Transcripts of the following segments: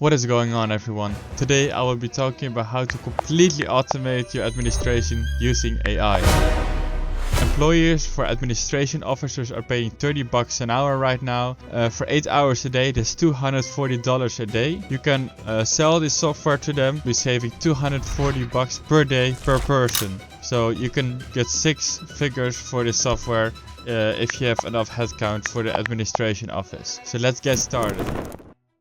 What is going on, everyone? Today I will be talking about how to completely automate your administration using AI. Employers for administration officers are paying $30 an hour right now. For 8 hours a day, that's $240 a day. You can sell this software to them, be saving $240 per day per person. So you can get 6 figures for this software if you have enough headcount for the administration office. So let's get started.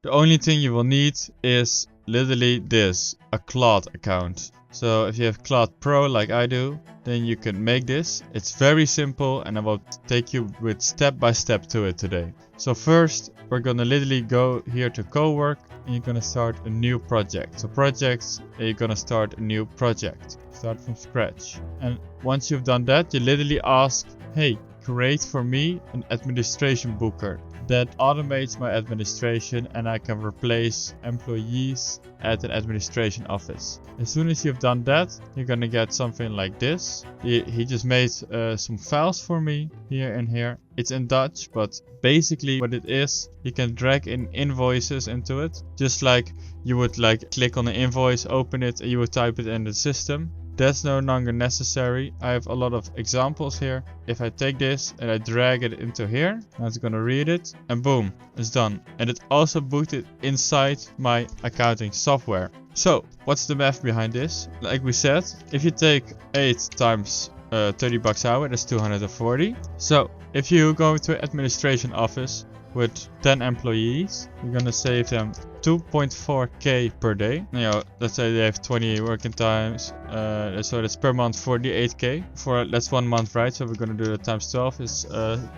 The only thing you will need is literally this, a Claude account. So if you have Claude Pro like I do, then you can make this. It's very simple and I will take you with step by step to it today. So first we're gonna literally go here to co-work and you're gonna start a new project. So projects, you're gonna start a new project. Start from scratch. And once you've done that, you literally ask, hey, create for me an administration booker that automates my administration and I can replace employees at an administration office. As soon as you've done that, you're gonna get something like this. He just made some files for me here and here. It's in Dutch, but basically what it is, you can drag in invoices into it. Just like you would click on an invoice, open it, and you would type it in the system. That's no longer necessary. I have a lot of examples here. If I take this and I drag it into here, now it's gonna read it and boom, it's done. And it also booked it inside my accounting software. So what's the math behind this? Like we said, if you take 8 times $30 hour, that's 240. So if you go to an administration office with 10 employees, you're gonna save them 2.4k per day. You know, let's say they have 20 working times, so that's per month 48k. That's 1 month, right? So we're gonna do that times 12 is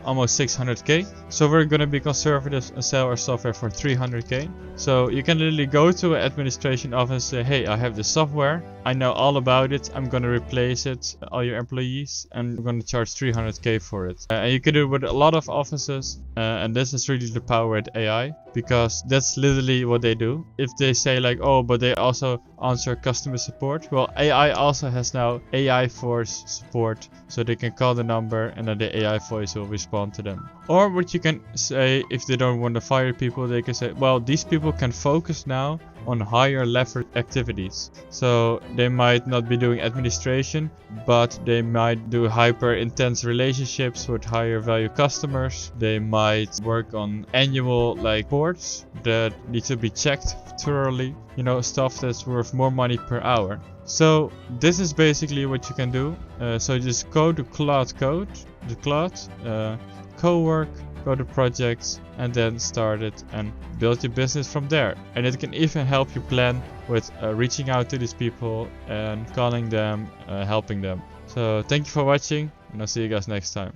almost 600k. So we're gonna be conservative and sell our software for 300k. So you can literally go to an administration office and say, hey, I have this software, I know all about it, I'm gonna replace it, all your employees, and we're gonna charge 300k for it. And you can do it with a lot of offices, and this is really the power with AI, because that's literally what they do. If they say like, oh, but they also answer customer support, well, AI also has now AI voice support, so they can call the number and then the AI voice will respond to them. Or what you can say, if they don't want to fire people, they can say, well, these people can focus now on higher level activities. So they might not be doing administration, but they might do hyper intense relationships with higher value customers. They might work on annual reports that need to be checked thoroughly, you know, stuff that's worth more money per hour. So this is basically what you can do. So just go to Claude Code, the Claude, co-work, go to projects, and then start it and build your business from there. And it can even help you plan with reaching out to these people and calling them, helping them. So thank you for watching, and I'll see you guys next time.